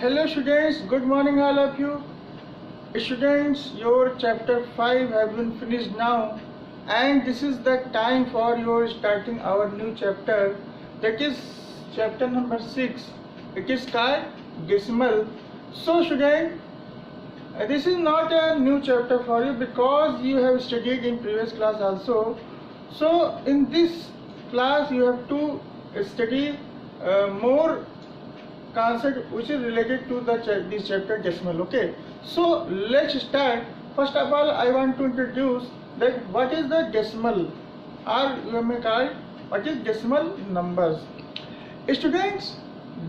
Hello students, good morning all of you. Students, your chapter 5 have been finished now and this is the time for your starting our new chapter, that is chapter number 6. It is called decimal. So student, this is not a new chapter for you because you have studied in previous class also. So in this class you have to study more concept which is related to this chapter decimal. Okay, so let's start. First of all, I want to introduce that what is the decimal, or you may call it what is decimal numbers. Students,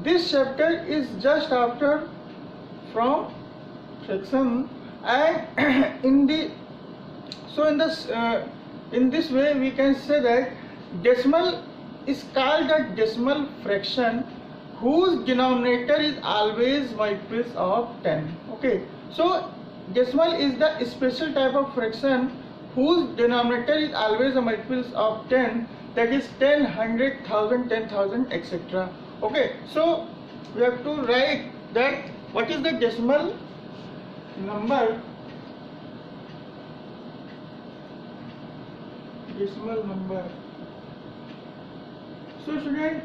this chapter is just after from fraction, and in this way we can say that decimal is called a decimal fraction whose denominator is always multiples of 10. Okay, so decimal is the special type of fraction whose denominator is always a multiples of 10, that is 10, 100, 1000, 10,000, etc. Okay, so we have to write that what is the decimal number. Decimal number. So student,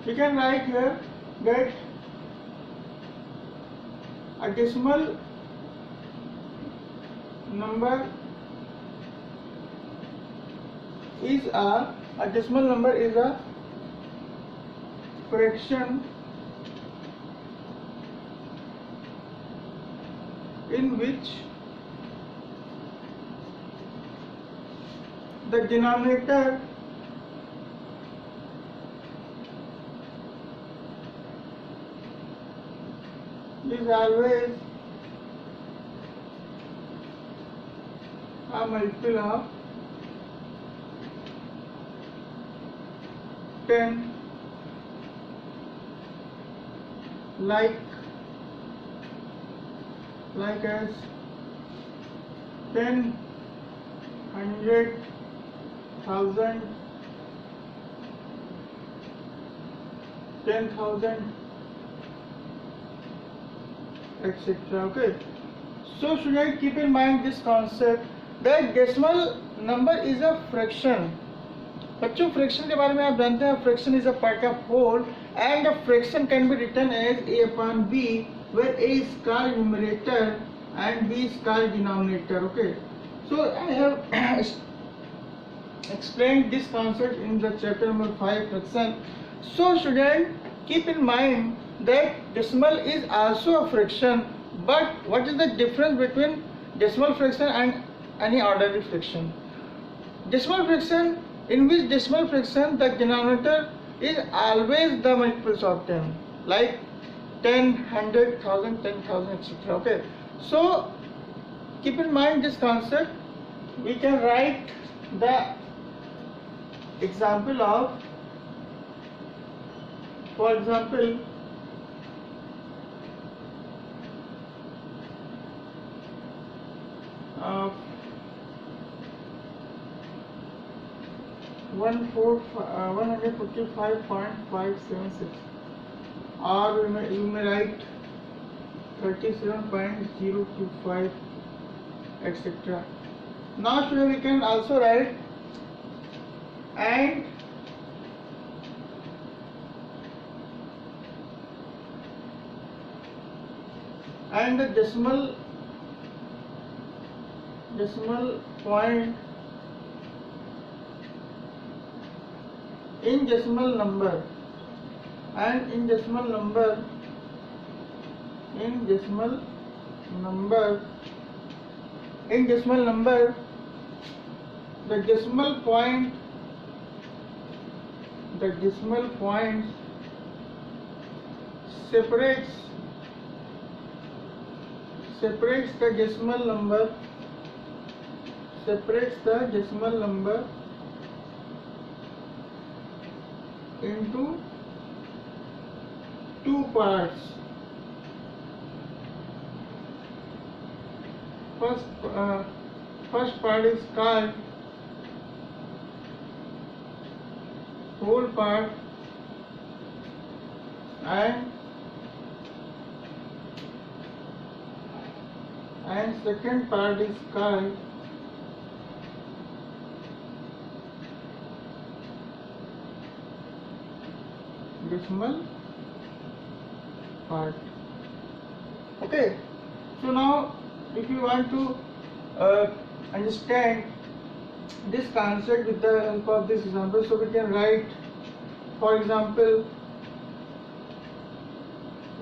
we can write here that a decimal number is a fraction in which the denominator is always a multiple of 10, like as 10, 100, 1000, 10,000, etc. Okay, so student, keep in mind this concept that decimal number is a fraction. बच्चों, fraction के बारे में आप जानते हैं, fraction is a part of whole and a fraction can be written as a upon b, where a is called numerator and b is called denominator. Okay, so I have explained this concept in the chapter number 5, fraction. So student, keep in mind that decimal is also a fraction, but what is the difference between decimal fraction and any ordinary fraction? Decimal fraction, in which decimal fraction the denominator is always the multiples of 10, like 10, 100, 1000, 10,000, etc. Okay, so keep in mind this concept. We can write the example of, for example, 145.576, or you may write 37.025, etc. Now here we can also write and the decimal point in decimal number, and in decimal number the decimal point separates the decimal number into two parts. First part is called whole part, and and second part is called decimal part. Okay, so now if you want to understand this concept with the help of this example, so we can write, for example,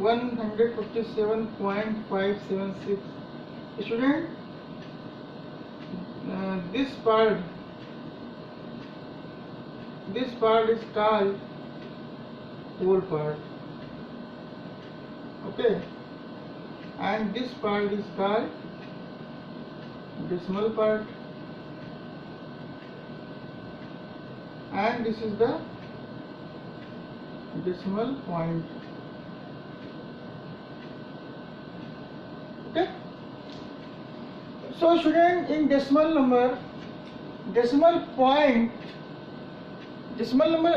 157.576. Student, this part is called whole part, okay, and this part is called decimal part, and this is the decimal point. Okay, so student, in decimal number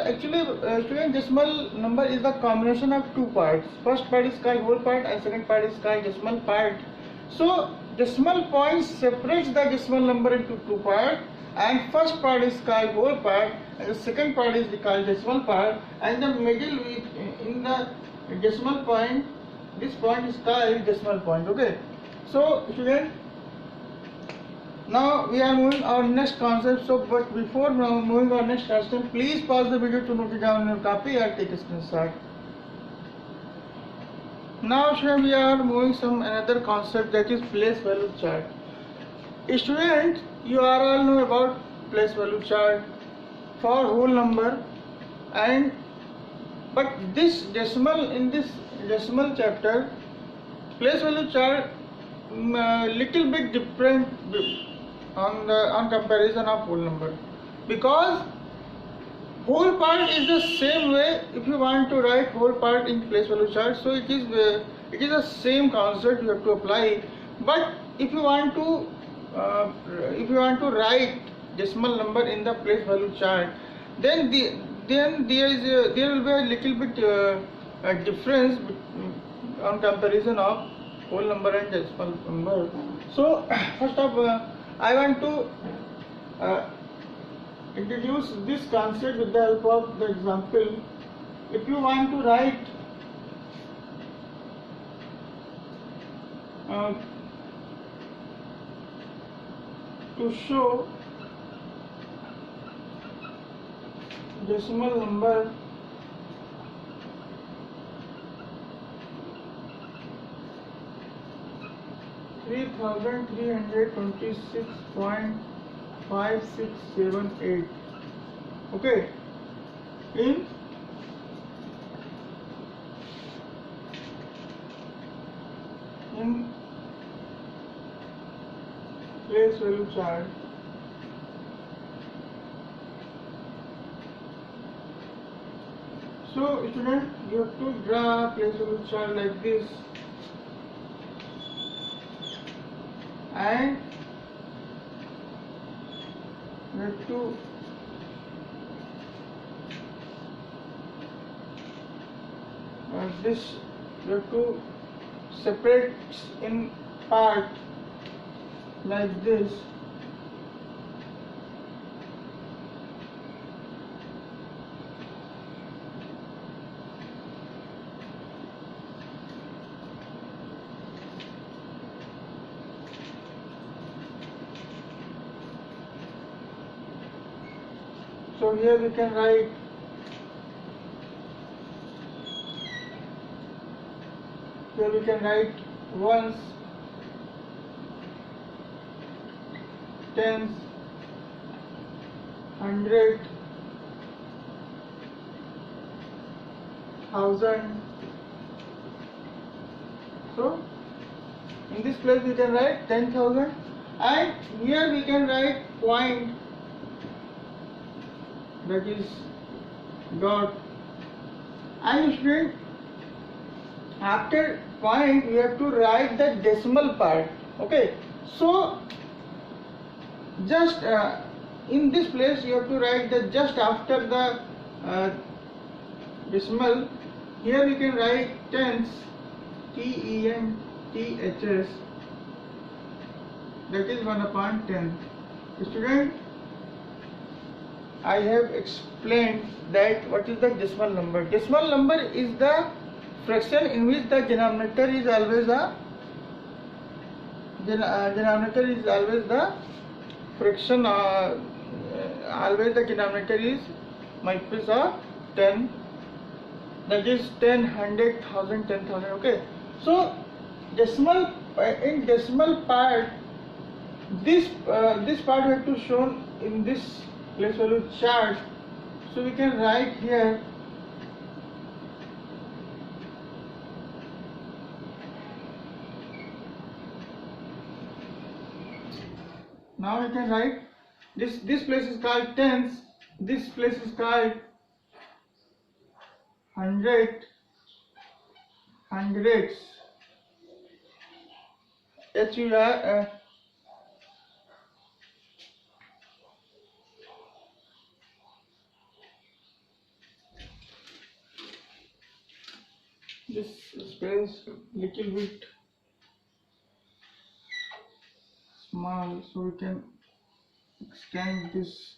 actually, student, decimal number is the combination of two parts. First part is called whole part and second part is called decimal part. So decimal point separates the decimal number into two parts, and first part is called whole part and the second part is called decimal part, and the middle in the decimal point, this point is called decimal point. Okay, so student, now we are moving our next concept. So but before moving our next concept, please pause the video to note it down in your copy or take a screenshot. Now student, we are moving some another concept, that is place value chart. Student, you are all know about place value chart for whole number, and but this decimal, in this decimal chapter, place value chart little bit different on comparison of whole number, because whole part is the same way. If you want to write whole part in place value chart, so it is the same concept you have to apply. But if you want to write decimal number in the place value chart, then there will be a little bit difference on comparison of whole number and decimal number. So first of I want to introduce this concept with the help of the example. If you want to write to show decimal number three 3,326.5678, okay, in place value chart. So student, you have to draw place value chart like this, and you have to this you have to separate in part like this. So here we can write ones, tens, hundred, thousand. So in this place we can write 10,000, and here we can write point, that is dot, and student, after point we have to write the decimal part. Okay, so just in this place you have to write the just after the decimal. Here we can write tens, TENTHS, that is 1 upon 10. Student, I have explained that what is the decimal number. Decimal number is the fraction in which the denominator is always the fraction, always the denominator is multiples of 10, that is 10, 100, 1000, 10,000. Okay, so decimal, in decimal part, this part we have to show in this place value chart. So we can write here now we can write this place is called tens, this place is called hundreds, HUR, this space little bit small, so we can extend this.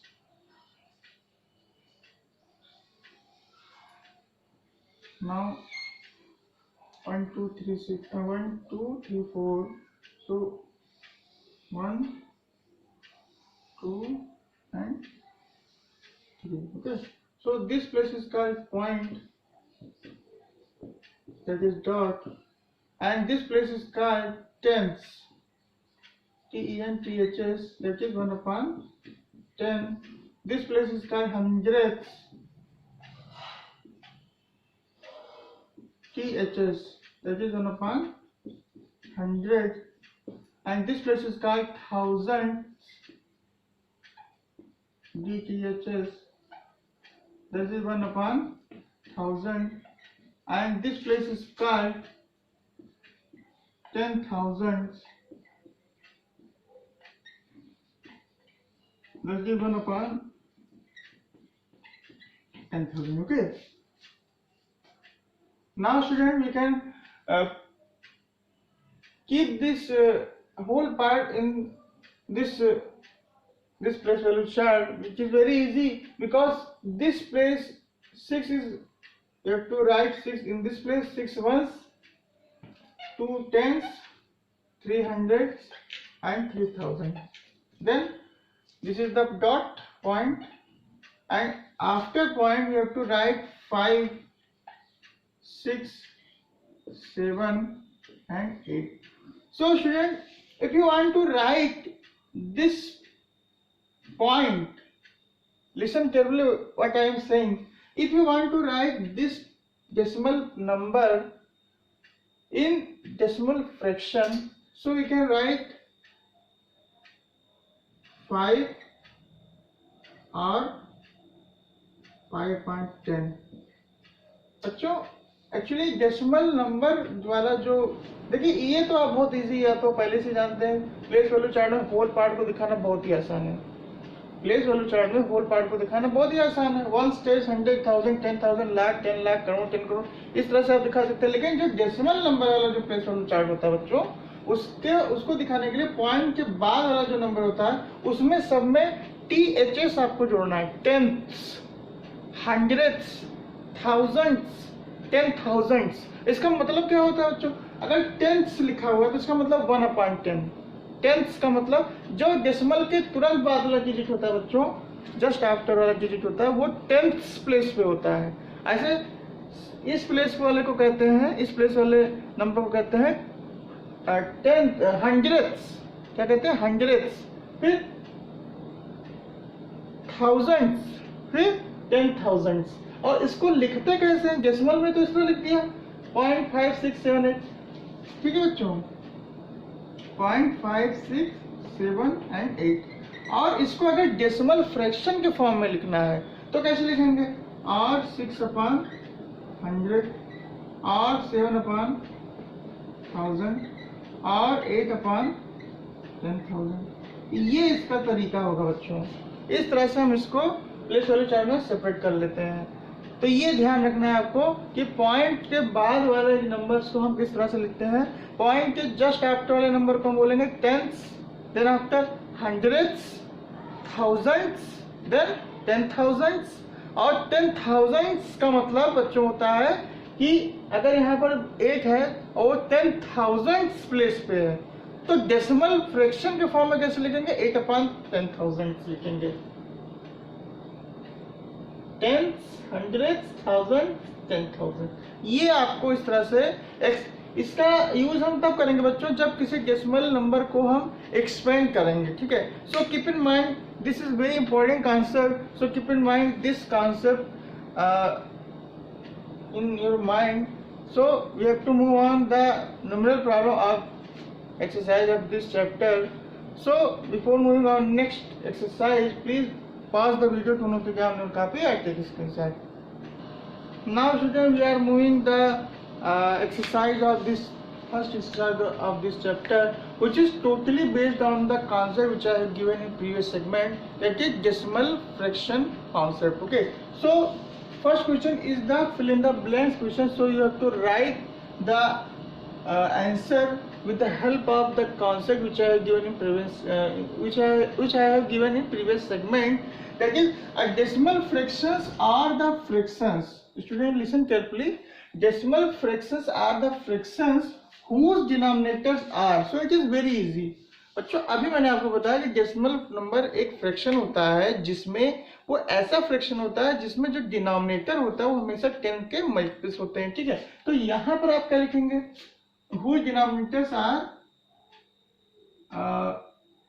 Now 1 2 3 6 1 2 3 4, so 1 2 and 3. Okay, so this place is called point, that is dot, and this place is called tens, TENTHS, that is 1 upon 10. This place is called hundredths, THS, that is 1 upon 100, and this place is called thousands, DTHS, that is 1 upon 1000, and this place is called 10,000s, that is 1 upon 10,000. Okay, now student, we can keep this whole part in this place value chart, which is very easy, because this place 6 is, you have to write 6 in this place, 6 ones, 2 tens, 3 hundreds and 3000. Then this is the dot point, and after point we have to write 5, 6, 7 and 8. So student, if you want to write this point, listen carefully what I am saying. If you want to write this decimal number in decimal fraction, so we can write 5 or 5.10. बच्चों, actually decimal number द्वारा जो, देखिए ये तो आप बहुत easy है, तो पहले से जानते हैं। प्लेस वैल्यू चार्ट में होल पार्ट को दिखाना बहुत ही आसान है। प्लेस वैल्यू चार्ट में होल पार्ट को दिखाना बहुत ही आसान है। 1 10 100,000 10,000 लाख 10 लाख करोड़ 10 करोड़, इस तरह से आप दिखा सकते हैं। लेकिन जो डेसिमल नंबर वाला जो प्लेस वैल्यू चार्ट होता है बच्चों, उसको दिखाने के लिए पॉइंट के बाद वाला जो नंबर होता है उसमें सब में THS आपको जोड़ना है। टेंथ्स, हंड्रेड्स, थाउजेंड्स, 10,000s। इसका मतलब क्या होता है बच्चों? अगर टेंथ्स लिखा हुआ है तो इसका मतलब 1/10। टेंथ्स का मतलब जो डेसिमल के तुरंत बाद वाला डिजिट होता है बच्चों, जस्ट आफ्टर वाला डिजिट होता है, वो टेंथ्स प्लेस पे होता है। ऐसे इस प्लेस वाले को कहते हैं, इस प्लेस वाले नंबर को कहते हैं टेंथ, हंड्रेड्स। क्या कहते हैं? हंड्रेड्स, फिर थाउजेंड्स, फिर 10,000s। और इसको लिखते कैसे हैं? डेसिमल में तो इस तरह लिख दिया 0.5678। ठीक है बच्चों, 0.5678 and 8। और इसको अगर डेसिमल फ्रैक्शन के फॉर्म में लिखना है तो कैसे लिखेंगे? और 6/100 और 7/1000 और 8/10,000। ये इसका तरीका होगा बच्चों। इस तरह से हम इसको प्लेस वैल्यू चार्ट में सेपरेट कर लेते हैं। तो ये ध्यान रखना है आपको कि पॉइंट के बाद वाले नंबर्स को हम किस तरह से लिखते हैं। पॉइंट के जस्ट आफ्टर वाले नंबर को हम बोलेंगे tenths, then after hundreds, thousands, then 10,000s। और 10,000s का मतलब बच्चों होता है कि अगर यहाँ पर 8 है और 10,000s प्लेस पे है तो डेसिमल फ्रैक्शन के फॉर्म में कैसे लिखेंगे? 8/10,000 लिखेंगे। 10s, hundreds, thousands, 10,000। ये आपको इस तरह से इसका यूज हम तब करेंगे बच्चों जब किसी डेसिमल नंबर को हम एक्सपेंड करेंगे, ठीक है। So keep in mind this is very important concept, so keep in mind this concept in your mind। So we have to move on the numeral problem of exercise of this chapter। So before moving on next exercise, please pause the video, turn off the camera and copy and take a screenshot। Now students, we are moving the exercise of this first exercise of this chapter, which is totally based on the concept which I have given in previous segment, that is decimal fraction concept। Okay, so first question is the fill in the blanks question, so you have to write the answer with the help of the concept which I have given in previous which I have given in previous segment, that is decimal fractions are the fractions। Student listen carefully, decimal fractions are the fractions whose denominators are, so it is very easy। बच्चों अभी मैंने आपको बताया कि decimal number एक fraction होता है जिसमें वो ऐसा फ्रैक्शन होता है जिसमें जो डिनोमिनेटर होता है वो हमेशा 10 के मल्टीपल्स होते हैं, ठीक है। तो यहाँ पर आप क्या लिखेंगे? whose denominators are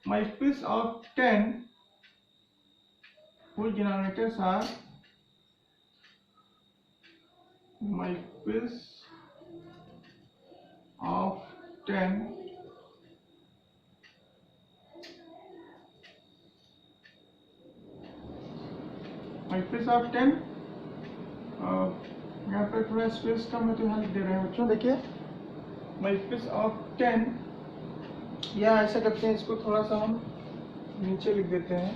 multiples of 10, whose denominators are multiples of 10 multiples of 10। यहाँ पर थोड़ा स्पेस कम है तो यहाँ लिख दे रहे हैं बच्चों, देखिए मल्टीपल्स ऑफ 10, या ऐसा करते हैं इसको थोड़ा सा हम नीचे लिख देते हैं,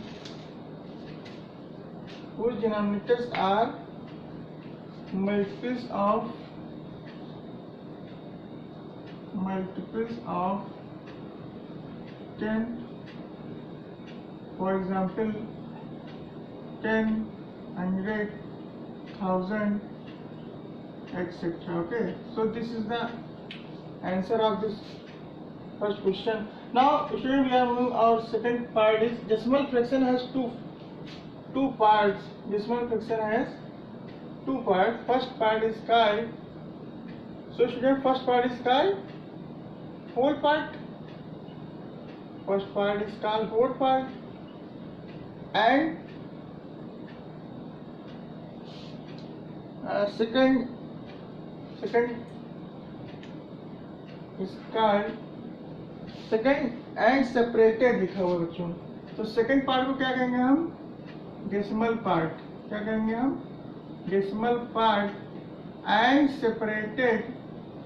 whose denominators are multiples of 10, for example 10, 100, 1000, etc। Okay, so this is the answer of this first question। Now student, we are moving our second part is decimal fraction has two parts। decimal fraction has two parts। first part is called, so student first part is called whole part, first part is called whole part, and second is called second and separated लिखा हुआ बच्चों। तो second part को क्या कहेंगे हम? Decimal part. क्या कहेंगे हम? Decimal part and separated.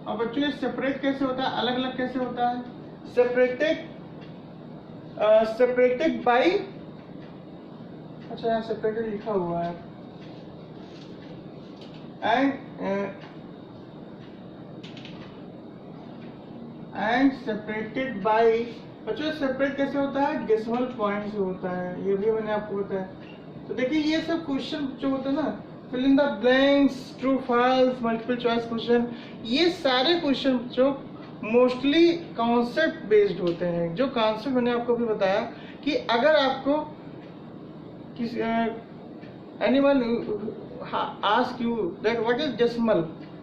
और बच्चों ये सेपरेट कैसे होता है, अलग अलग कैसे होता है? सेपरेटेड बाई, अच्छा यहाँ सेपरेटेड लिखा हुआ है, एंड सेपरेटेड बाई। बच्चों सेपरेट कैसे होता है? डेसिमल पॉइंट से होता है, ये भी मैंने आपको बताया। तो देखिए ये सब क्वेश्चन जो होते हैं ना, fill in the blanks, true false, multiple choice question, ये सारे क्वेश्चन जो मोस्टली कॉन्सेप्ट बेस्ड होते हैं। जो कॉन्सेप्ट मैंने आपको भी बताया कि अगर आपको anyone ask you that what is decimal,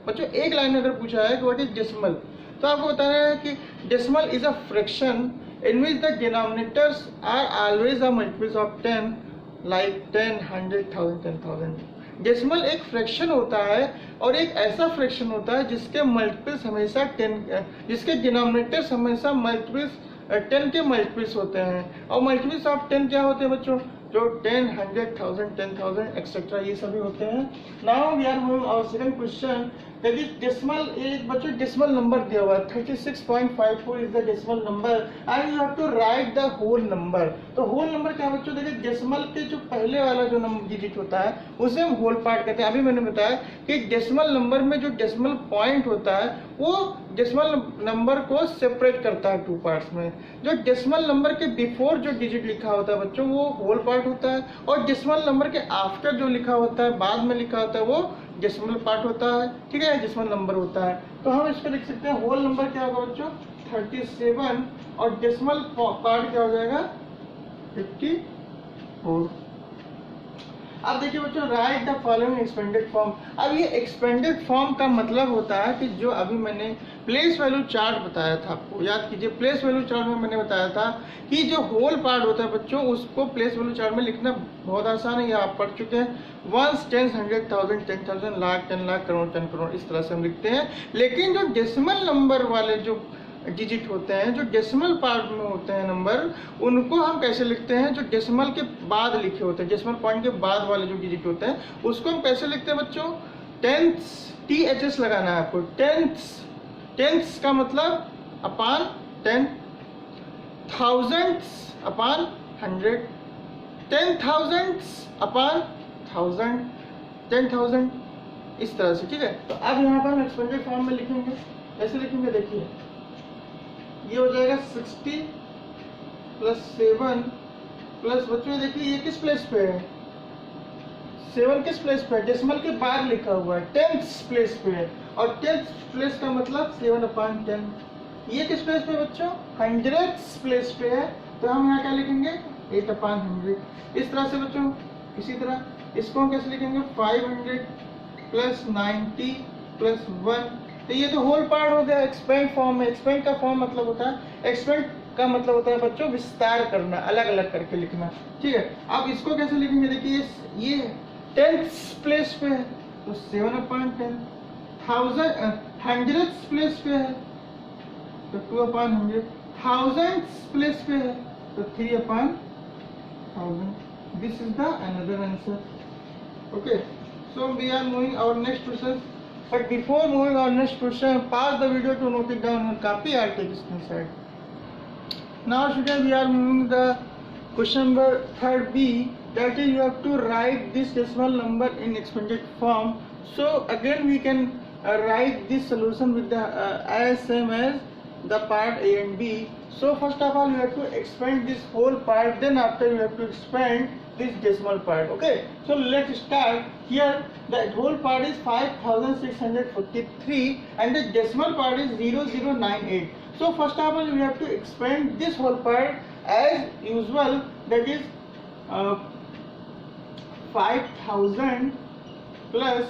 बच्चों एक लाइन में अगर पूछा है कि व्हाट इज डेसिमल, तो आपको बताना है कि decimal is a fraction in which the denominators are always a multiples of 10, like 10, 100, 1000, 10,000। Decimal एक फ्रैक्शन होता है और एक ऐसा फ्रैक्शन होता है जिसके मल्टीपल्स हमेशा 10, जिसके डिनोमिनेटर्स हमेशा मल्टीपल्स 10 के मल्टीपल्स होते हैं। और मल्टीपल्स ऑफ 10 क्या होते हैं बच्चों? जो 10, 100, 1000, 10,000 एक्सेट्रा ये सभी होते हैं। Now we are moving our second question, that is decimal, एक बच्चों डेसिमल नंबर दिया हुआ है 36.54 is the decimal number and you have to write the whole number. तो होल नंबर क्या बच्चों, देखिए डेसिमल के जो पहले वाला जो नंबर डिजिट होता है उसे हम होल पार्ट कहते हैं। अभी मैंने बताया कि डेसिमल नंबर में जो डेसिमल पॉइंट होता है वो डेसिमल नंबर को सेपरेट करता है टू पार्ट्स में। जो डेसिमल नंबर के बिफोर जो डिजिट लिखा होता है बच्चों वो होल पार्ट होता है, और डेसिमल नंबर के आफ्टर जो लिखा होता है, बाद में लिखा होता है, वो डेसिमल पार्ट होता है, ठीक है, डेसिमल नंबर होता है। तो हम इसको लिख सकते हैं होल नंबर क्या होगा बच्चों 37 और डेसिमल पार्ट क्या हो जाएगा 54। अब देखिए बच्चों right the following expanded form. अब ये एक्सपेंडेड फॉर्म का मतलब होता है कि जो अभी मैंने प्लेस वैल्यू चार्ट बताया था, आपको याद कीजिए प्लेस वैल्यू चार्ट में मैंने बताया था कि जो होल पार्ट होता है बच्चों उसको प्लेस वैल्यू चार्ट में लिखना बहुत आसान है, ये आप पढ़ चुके हैं। वंस, टेंस, 100,000, 10,000, लाख, 10 लाख, करोड़, 10 करोड़, इस तरह से हम लिखते हैं। लेकिन जो डेसिमल नंबर वाले जो डिजिट होते हैं, जो डेसिमल पार्ट में होते हैं नंबर, उनको हम कैसे लिखते हैं, जो डेसिमल के बाद लिखे होते हैं, डेसिमल पॉइंट के बाद वाले जो डिजिट होते हैं उसको हम कैसे लिखते हैं बच्चों, टेंथ्स, THS लगाना है आपको। टेंथ्स का मतलब अपान 10, थाउजेंड्स अपान 100, 10,000 अपान 1000, 10,000, इस तरह से, ठीक है। तो अब यहाँ पर हम एक्सपेंडेड फॉर्म में लिखेंगे, ऐसे लिखेंगे, देखिए ये हो जाएगा 60 प्लस 7 प्लस बच्चों देखिए ये किस प्लेस पे है, 7 किस प्लेस पे है, डेसिमल के बाद लिखा हुआ है, 10th प्लेस पे है, और 10th प्लेस का मतलब 7/10। ये किस प्लेस पे बच्चों 100th प्लेस पे है, तो हम यहाँ क्या लिखेंगे 8/100। इस तरह से बच्चों, इसी तरह इसको हम कैसे लिखेंगे 500 प्लस 90 प्लस 1। तो ये तो होल पार्ट हो गया एक्सपेंड फॉर्म में। एक्सपेंड का फॉर्म मतलब होता है, एक्सपेंड का मतलब होता है बच्चों विस्तार करना, अलग अलग करके लिखना, ठीक है। अब इसको कैसे लिखेंगे, देखिए ये 10th प्लेस पे है तो 7/10, 100th प्लेस पे है तो 2/100, 1000th प्लेस पे है तो 3/1000। This is the another answer. Okay, so we are moving our next question. But before moving our next question, pause the video to note it down on copy or take a screenshot. Now, students, we are moving the question number 3B. That is, you have to write this decimal number in expanded form. So again, we can write this solution with the as same as the part A and B. So first of all, you have to expand this whole part. Then after you have to expand this decimal part. Okay, so let's start. Here the whole part is 5,643 and the decimal part is 0098. So first of all we have to expand this whole part as usual, that is 5,000 plus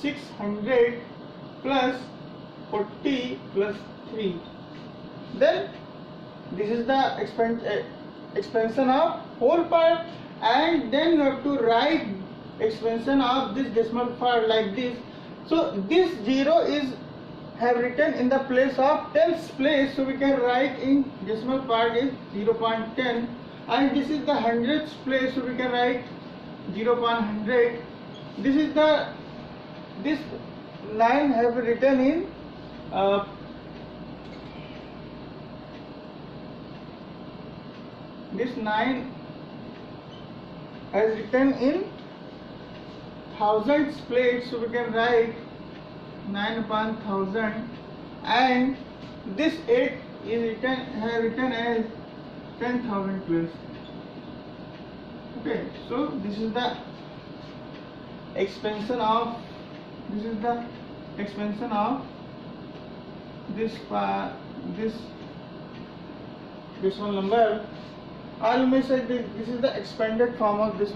600 plus 40 plus 3. Then this is the expansion of whole part, and then you have to write expansion of this decimal part like this. So this 0 is have written in the place of 10th place, so we can write in decimal part is 0.10, and this is the 100th place, so we can write 0.100. This is the this 9 have written in this 9 has written in thousands place, so we can write 9/1000, and this 8 is written as 10,000 place. Okay, so this is the expansion of this decimal number. Or you may say this is the expanded form of this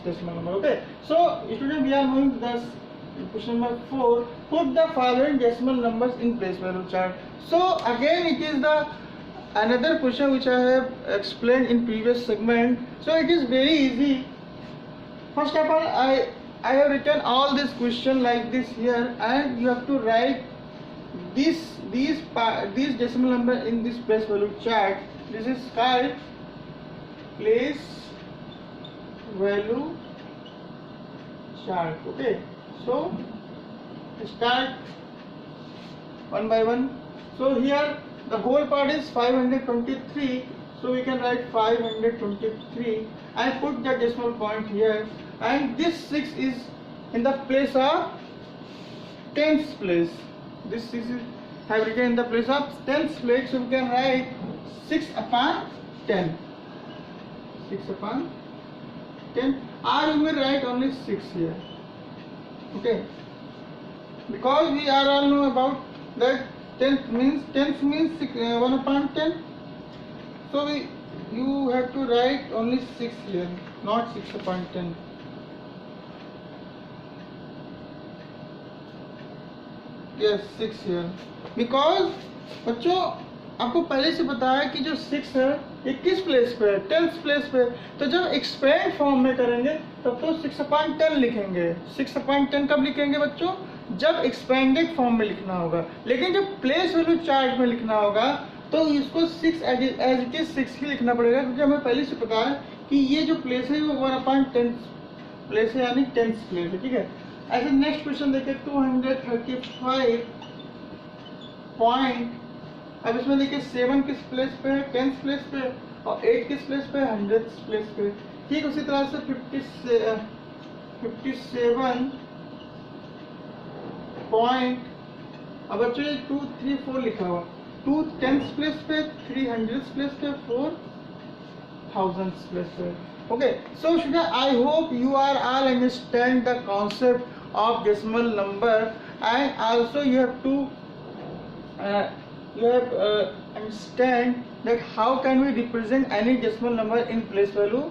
decimal number. Okay, so student, we are moving to this question number 4. Put the following decimal numbers in place value chart. So again it is the another question which I have explained in previous segment. So it is very easy. First of all, I have written all this question like this here, and you have to write these decimal number in this place value chart. This is called place value chart. Okay, so start one by one. So here the whole part is 523, so we can write 523 and put the decimal point here, and this 6 is in the place of tens place. This 6 is have written in the place of tens place, so we can write 6 upon 10. 6 upon 10, or you may write only 6 here. Okay, because we are all know about that tens means 1 upon 10, so you have to write only 6 here, not 6 upon 10. Yes, 6 here, because बच्चों आपको पहले से पता है कि जो 6 है ये किस प्लेस पे है, 10th प्लेस पे। तो जब एक्सपेंड फॉर्म में करेंगे तब तो 6 अपॉन 10 लिखेंगे। 6 अपॉन 10 कब लिखेंगे बच्चों? जब एक्सपेंडेड फॉर्म में लिखना होगा। लेकिन जब प्लेस वैल्यू चार्ट में लिखना होगा तो इसको 6 एज इट इज 6 ही लिखना पड़ेगा, क्योंकि हमें पहले से पता है कि ये जो प्लेस है वो 1 अपॉन 10 प्लेस है, यानी 10th प्लेस है। ठीक है, ऐसे नेक्स्ट क्वेश्चन देखिए 235 पॉइंट। अब इसमें देखिए 7 किस प्लेस पे है? 10th प्लेस पे, और 8 किस प्लेस पे? 100th प्लेस पे। ठीक उसी तरह से 57 पॉइंट। अब बच्चों ये 2, 3, 4 लिखा हुआ, 2 10th प्लेस पे, 3 100th प्लेस पे, 4 1000th प्लेस पे। Okay, so student, I hope you are all understand the concept of decimal number, and also you have to understand that how can we represent any decimal number in place value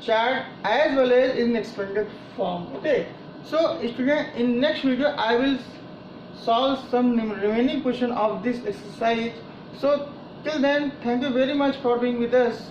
chart as well as in expanded form. Okay, so student, in next video I will solve some remaining question of this exercise. So till then, thank you very much for being with us.